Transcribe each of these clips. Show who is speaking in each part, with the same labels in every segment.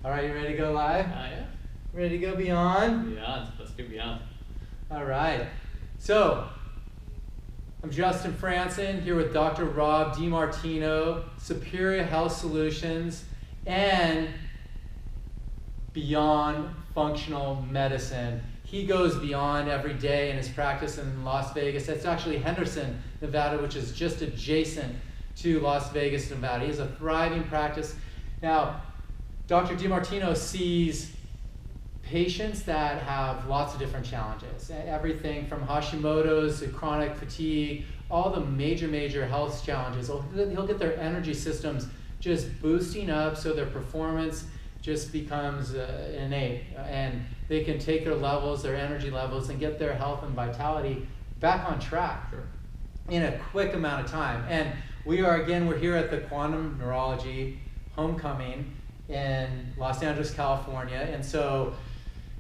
Speaker 1: All right, you ready to go live?
Speaker 2: Yeah.
Speaker 1: Ready to go beyond?
Speaker 2: Beyond. Let's do beyond.
Speaker 1: All right. So, I'm Justin Franson here with Dr. Rob DiMartino, Superior Health Solutions, and Beyond Functional Medicine. He goes beyond every day in his practice in Las Vegas. That's actually Henderson, Nevada, which is just adjacent to Las Vegas, Nevada. He has a thriving practice. Now, Dr. DiMartino sees patients that have lots of different challenges. Everything from Hashimoto's to chronic fatigue, all the major health challenges. He'll get their energy systems just boosting up so their performance just becomes innate. And they can take their levels, their energy levels, and get their health and vitality back on track in a quick amount of time. And we're here at the Quantum Neurology Homecoming in Los Angeles, California. And so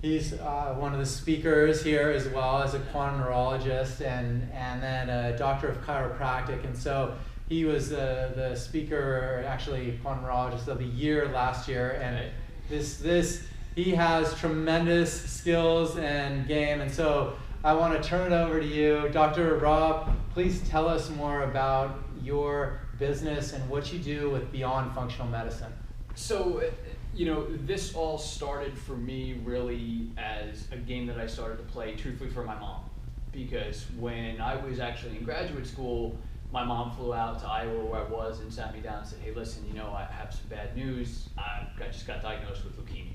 Speaker 1: he's one of the speakers here, as well as a quantum neurologist and then a doctor of chiropractic. And so he was the speaker, actually quantum neurologist of the year last year. And he has tremendous skills and game. And so I want to turn it over to you. Dr. Rob, please tell us more about your business and what you do with Beyond Functional Medicine.
Speaker 2: So, this all started for me really as a game that I started to play, truthfully, for my mom. Because when I was actually in graduate school, my mom flew out to Iowa where I was and sat me down and said, hey, listen, I have some bad news. I just got diagnosed with leukemia.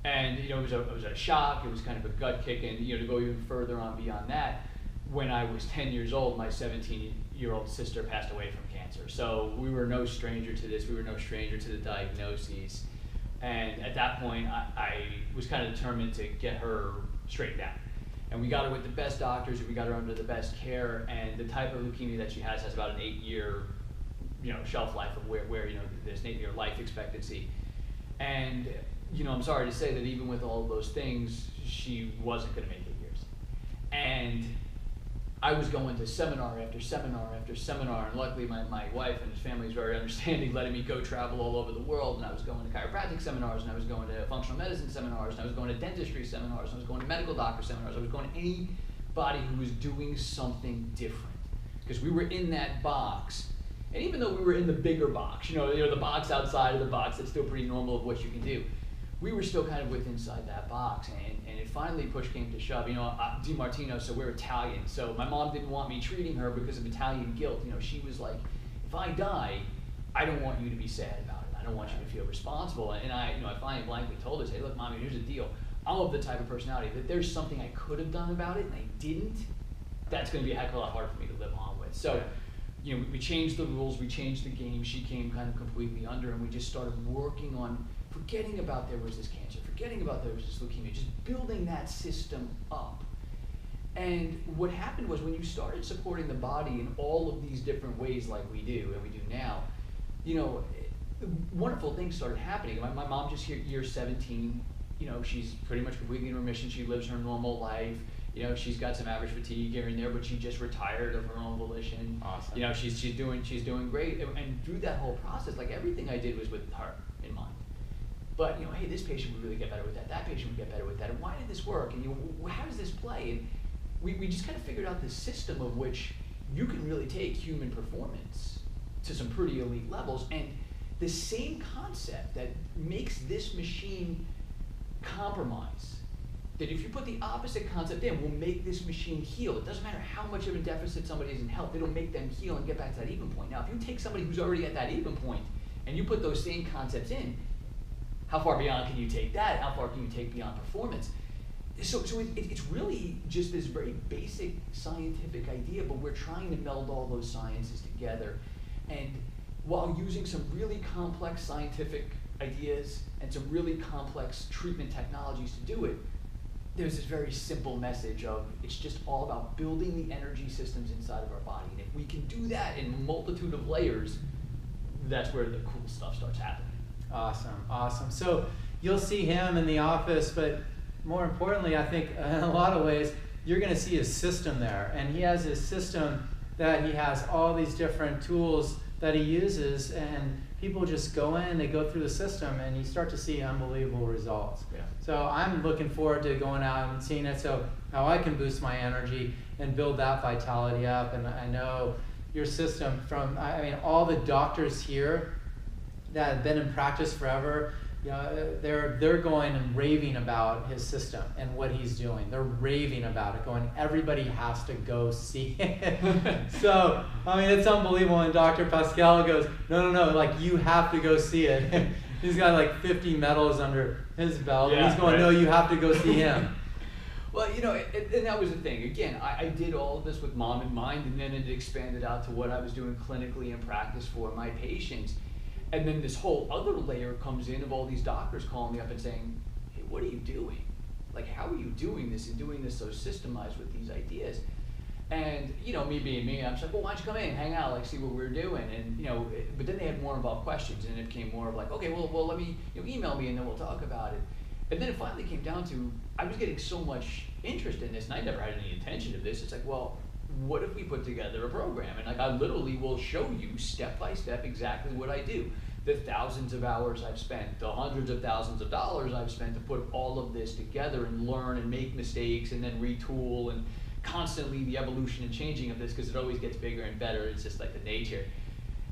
Speaker 2: And, it was a shock. It was kind of a gut kick. And, to go even further on beyond that, when I was 10 years old, my 17-year-old sister passed away from cancer. So we were no stranger to this. We were no stranger to the diagnoses. And at that point, I was kind of determined to get her straightened out. And we got her with the best doctors, and we got her under the best care. And the type of leukemia that she has about an 8-year, shelf life of where there's an 8-year life expectancy. And, I'm sorry to say that even with all of those things, she wasn't going to make 8 years. And I was going to seminar after seminar after seminar, and luckily my wife and his family is very understanding, letting me go travel all over the world. And I was going to chiropractic seminars, and I was going to functional medicine seminars, and I was going to dentistry seminars, and I was going to medical doctor seminars. I was going to anybody who was doing something different, because we were in that box. And even though we were in the bigger box, the box outside of the box that's still pretty normal of what you can do, we were still kind of inside that box. And it finally, push came to shove. DiMartino, so we're Italian. So my mom didn't want me treating her because of Italian guilt. She was like, if I die, I don't want you to be sad about it. I don't want you to feel responsible. And I finally blankly told her, hey, look, Mommy, here's the deal. I'm of the type of personality that there's something I could have done about it and I didn't. That's going to be a heck of a lot harder for me to live on with. So, we changed the rules, we changed the game. She came kind of completely under, and we just started working on forgetting about there was this cancer, forgetting about there was this leukemia, just building that system up. And what happened was, when you started supporting the body in all of these different ways like we do, and we do now, wonderful things started happening. My mom just hit year 17, she's pretty much completely in remission. She lives her normal life. She's got some average fatigue here and there, but she just retired of her own volition.
Speaker 1: Awesome.
Speaker 2: She's doing great. And through that whole process, like, everything I did was with her in mind. But, hey, this patient would really get better with that. That patient would get better with that. And why did this work? And how does this play? And we just kind of figured out this system of which you can really take human performance to some pretty elite levels. And the same concept that makes this machine compromise, that if you put the opposite concept in, will make this machine heal. It doesn't matter how much of a deficit somebody is in health, it'll make them heal and get back to that even point. Now, if you take somebody who's already at that even point and you put those same concepts in, how far beyond can you take that? How far can you take beyond performance? So it's really just this very basic scientific idea, but we're trying to meld all those sciences together. And while using some really complex scientific ideas and some really complex treatment technologies to do it, there's this very simple message of, it's just all about building the energy systems inside of our body. And if we can do that in a multitude of layers, that's where the cool stuff starts happening.
Speaker 1: Awesome. So you'll see him in the office, but more importantly, I think in a lot of ways, you're going to see his system there. And he has his system that he has all these different tools that he uses, and people just go in, they go through the system, and you start to see unbelievable results.
Speaker 2: Yeah.
Speaker 1: So I'm looking forward to going out and seeing it, so how I can boost my energy and build that vitality up. And I know your system from, I mean, all the doctors here that have been in practice forever, you know, they're going and raving about his system and what he's doing. They're raving about it, going, everybody has to go see it. So, I mean, it's unbelievable. And Dr. Pascal goes, no, like, you have to go see it. He's got like 50 medals under his belt, and he's going,
Speaker 2: right.
Speaker 1: no, you have to go see him.
Speaker 2: Well, you know, and that was the thing. Again, I did all of this with mom in mind, and then it expanded out to what I was doing clinically in practice for my patients. And then this whole other layer comes in of all these doctors calling me up and saying, hey, what are you doing? Like, how are you doing this and doing this so systemized with these ideas? And, you know, me being me, I'm just like, well, why don't you come in, hang out, like, see what we're doing? And, you know, but then they had more involved questions, and it became more of like, okay, well, let me, you know, email me, and then we'll talk about it. And then it finally came down to, I was getting so much interest in this, and I never had any intention of this. It's like, well, what if we put together a program? And like, I literally will show you step by step exactly what I do. The thousands of hours I've spent, the hundreds of thousands of dollars I've spent to put all of this together and learn and make mistakes and then retool, and constantly the evolution and changing of this, because it always gets bigger and better. It's just like the nature.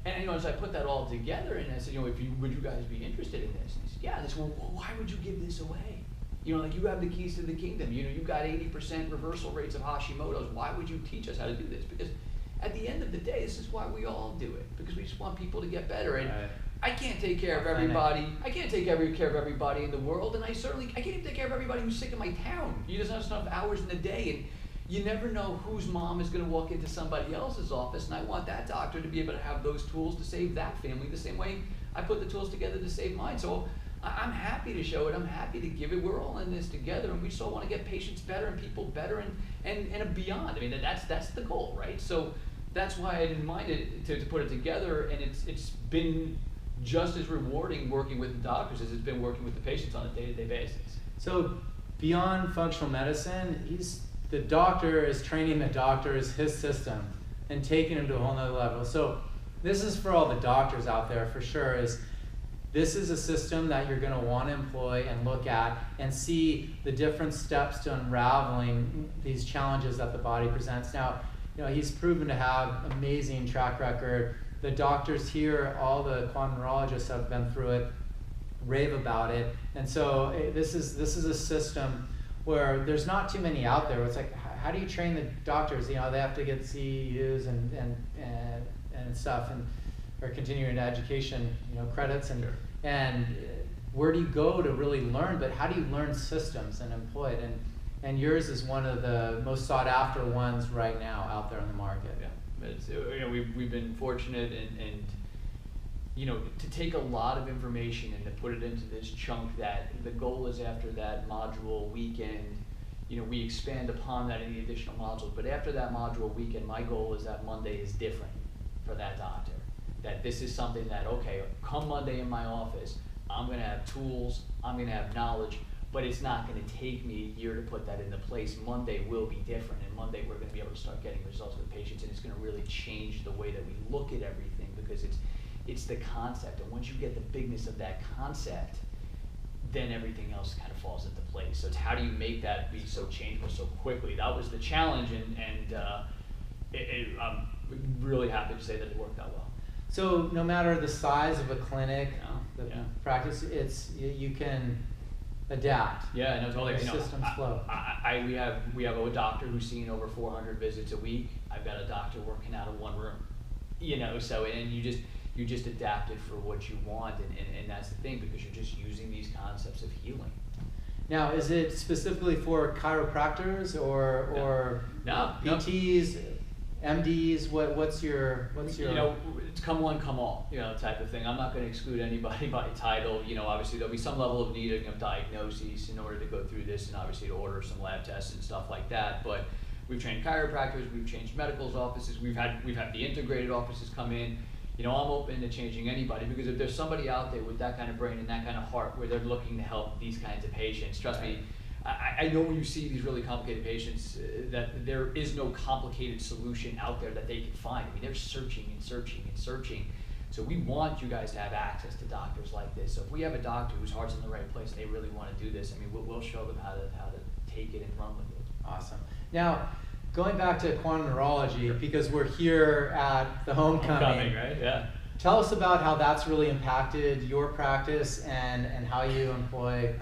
Speaker 2: And, you know, as I put that all together, and I said, you know, would you guys be interested in this? And he said, yeah. And I said, well, why would you give this away? You know, like, you have the keys to the kingdom. You know, you've got 80% reversal rates of Hashimoto's. Why would you teach us how to do this? Because at the end of the day, this is why we all do it, because we just want people to get better. And
Speaker 1: Right.
Speaker 2: I can't take care of everybody. I can't take care of everybody in the world, and I can't even take care of everybody who's sick in my town. You just have enough hours in the day, and you never know whose mom is going to walk into somebody else's office, and I want that doctor to be able to have those tools to save that family the same way I put the tools together to save mine. So I'm happy to show it. I'm happy to give it. We're all in this together, and we just all want to get patients better and people better and beyond. I mean, that's the goal, right? So that's why I didn't mind it to put it together, and it's been just as rewarding working with the doctors as it's been working with the patients on a day-to-day basis.
Speaker 1: So beyond functional medicine, the doctor is training the doctors, his system, and taking them to a whole nother level. So this is for all the doctors out there for sure, this is a system that you're going to want to employ and look at and see the different steps to unraveling these challenges that the body presents. Now, you know, he's proven to have amazing track record. The doctors here, all the quantum neurologists have been through it, rave about it. And so this is a system where there's not too many out there. It's like, how do you train the doctors? You know, they have to get CEUs and stuff, or continuing education, you know, credits, and where do you go to really learn? But how do you learn systems and employ it? And yours is one of the most sought after ones right now out there in the market.
Speaker 2: Yeah, but it's, you know, we've been fortunate and you know, to take a lot of information and to put it into this chunk that the goal is after that module weekend, you know, we expand upon that in the additional modules. But after that module weekend, my goal is that Monday is different for that doctor. That this is something that, okay, come Monday in my office, I'm gonna have tools, I'm gonna have knowledge, but it's not gonna take me a year to put that into place. Monday will be different, and Monday we're gonna be able to start getting results with patients, and it's gonna really change the way that we look at everything, because it's the concept, and once you get the bigness of that concept, then everything else kind of falls into place. So it's how do you make that be so changeable so quickly? That was the challenge, and I'm really happy to say that it worked out well.
Speaker 1: So no matter the size of a clinic, the
Speaker 2: Yeah.
Speaker 1: practice, you can adapt.
Speaker 2: Yeah, no, totally. You know,
Speaker 1: Systems flow.
Speaker 2: We have a doctor who's seeing over 400 visits a week. I've got a doctor working out of one room. You know, so and you just adapt it for what you want, and that's the thing, because you're just using these concepts of healing.
Speaker 1: Now, is it specifically for chiropractors or
Speaker 2: No.
Speaker 1: PTs, MDs? What's your?
Speaker 2: You know, it's come one, come all, you know, type of thing. I'm not going to exclude anybody by title. You know, obviously there'll be some level of needing of diagnoses in order to go through this, and obviously to order some lab tests and stuff like that. But we've trained chiropractors, we've changed medicals offices, we've had the integrated offices come in. You know, I'm open to changing anybody, because if there's somebody out there with that kind of brain and that kind of heart where they're looking to help these kinds of patients, trust me, I know when you see these really complicated patients that there is no complicated solution out there that they can find. I mean, they're searching and searching and searching. So we want you guys to have access to doctors like this. So if we have a doctor whose heart's in the right place and they really want to do this, I mean, we'll show them how to take it and run with it.
Speaker 1: Awesome. Now, going back to quantum neurology, because we're here at the homecoming,
Speaker 2: Right? Yeah.
Speaker 1: tell us about how that's really impacted your practice and how you employ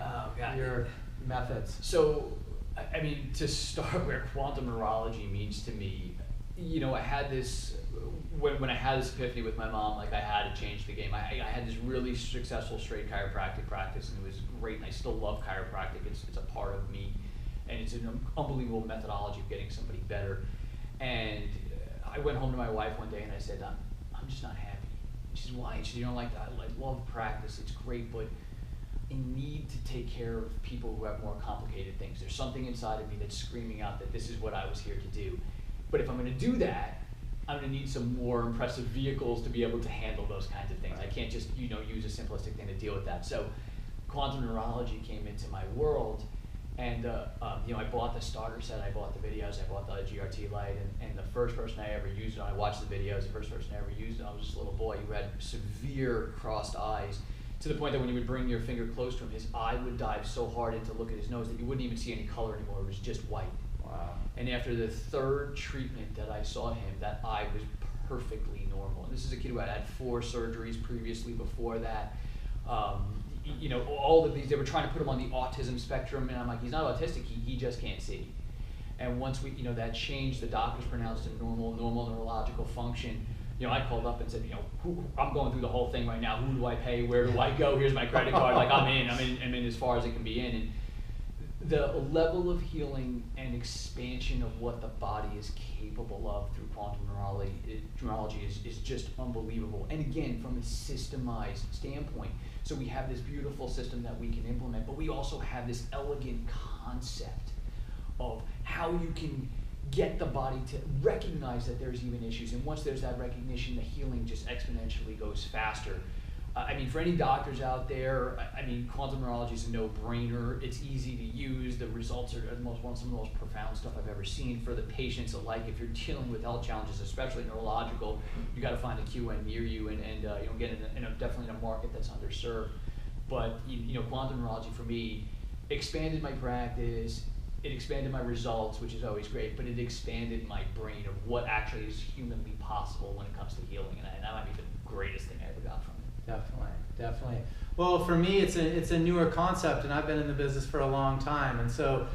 Speaker 1: your methods.
Speaker 2: So, I mean, to start where quantum neurology means to me, you know, I had this, when I had this epiphany with my mom, like I had to change the game. I had this really successful straight chiropractic practice, and it was great, and I still love chiropractic. It's a part of me, and it's an unbelievable methodology of getting somebody better. And I went home to my wife one day and I said, I'm just not happy. She said, why? She said, you know, I love practice, it's great, but I need to take care of people who have more complicated things. There's something inside of me that's screaming out that this is what I was here to do. But if I'm going to do that, I'm going to need some more impressive vehicles to be able to handle those kinds of things. I can't just, you know, use a simplistic thing to deal with that. So quantum neurology came into my world, and you know, I bought the starter set, I bought the videos, I bought the GRT light, and the first person I ever used it on, I watched the videos, the first person I ever used it on was this little boy who had severe crossed eyes, to the point that when you would bring your finger close to him, his eye would dive so hard in to look at his nose that you wouldn't even see any color anymore, it was just white.
Speaker 1: Wow.
Speaker 2: And after the third treatment that I saw him, that eye was perfectly normal. And this is a kid who had had 4 surgeries previously before that. You know, all of these, they were trying to put him on the autism spectrum, and I'm like, he's not autistic, he just can't see. And once we, you know, that changed, the doctors pronounced him normal neurological function. You know, I called up and said, you know, I'm going through the whole thing right now. Who do I pay? Where do I go? Here's my credit card. Like, I'm in as far as it can be in. And the level of healing and expansion of what the body is capable of through quantum neurology is just unbelievable. And again, from a systemized standpoint. So we have this beautiful system that we can implement, but we also have this elegant concept of how you can get the body to recognize that there's even issues. And once there's that recognition, the healing just exponentially goes faster. I mean, for any doctors out there, I mean, quantum neurology is a no-brainer. It's easy to use. The results are some of the most profound stuff I've ever seen for the patients alike. If you're dealing with health challenges, especially neurological, you got to find a QN near you and you know, get definitely in a market that's underserved. But you know, quantum neurology for me expanded my practice. It expanded my results, which is always great, but it expanded my brain of what actually is humanly possible when it comes to healing, and that might be the greatest thing I ever got from it.
Speaker 1: Definitely. Well, for me, it's a newer concept, and I've been in the business for a long time, and so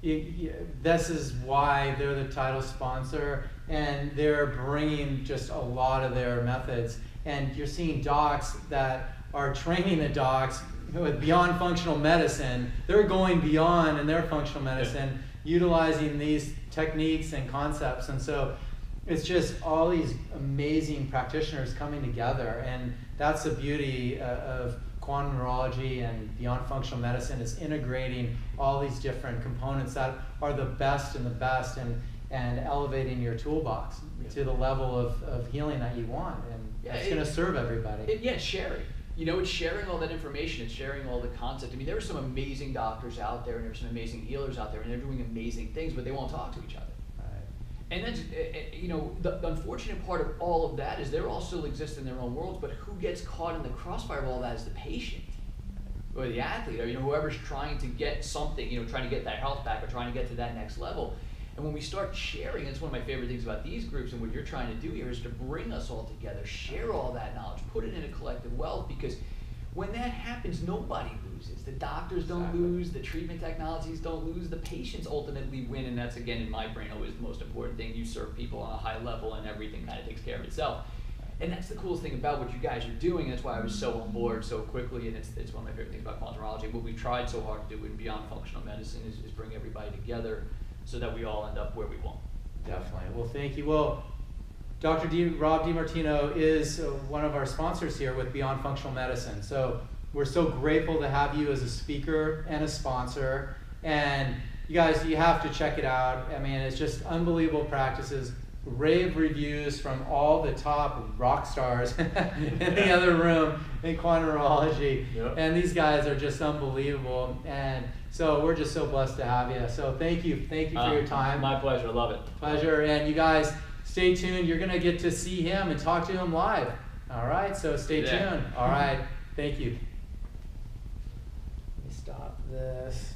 Speaker 1: this is why they're the title sponsor, and they're bringing just a lot of their methods, and you're seeing docs that are training the docs with beyond functional medicine. They're going beyond in their functional medicine, utilizing these techniques and concepts, and so it's just all these amazing practitioners coming together, and that's the beauty of quantum neurology and beyond functional medicine. It's integrating all these different components that are the best and elevating your toolbox to the level of healing that you want, and it's going to serve everybody.
Speaker 2: It's sharing. You know, it's sharing all that information, it's sharing all the concept. I mean, there are some amazing doctors out there, and there are some amazing healers out there, and they're doing amazing things, but they won't talk to each other. And that's, you know, the unfortunate part of all of that is they're all still exist in their own worlds, but who gets caught in the crossfire of all that is the patient or the athlete, or, you know, whoever's trying to get something, you know, trying to get that health back or trying to get to that next level. And when we start sharing, it's one of my favorite things about these groups, and what you're trying to do here is to bring us all together, share all that knowledge, put it in a collective wealth, because when that happens, nobody loses. The doctors don't lose, the treatment technologies don't lose, the patients ultimately win, and that's, again, in my brain, always the most important thing. You serve people on a high level, and everything kind of takes care of itself. And that's the coolest thing about what you guys are doing, and that's why I was so on board so quickly, and it's one of my favorite things about quantum neurology. What we've tried so hard to do in Beyond Functional Medicine is bring everybody together so that we all end up where we want.
Speaker 1: Definitely. Well, thank you. Well, Dr. Rob DiMartino is one of our sponsors here with Beyond Functional Medicine. So we're so grateful to have you as a speaker and a sponsor. And you guys, you have to check it out. I mean, it's just unbelievable practices, rave reviews from all the top rock stars in the other room in quantum neurology.
Speaker 3: Yep.
Speaker 1: And these guys are just unbelievable. And so we're just so blessed to have you. So thank you for your time.
Speaker 3: My pleasure. Love it.
Speaker 1: Pleasure. And you guys, stay tuned. You're going to get to see him and talk to him live. All right. So stay tuned. All right. Thank you. Let me stop this.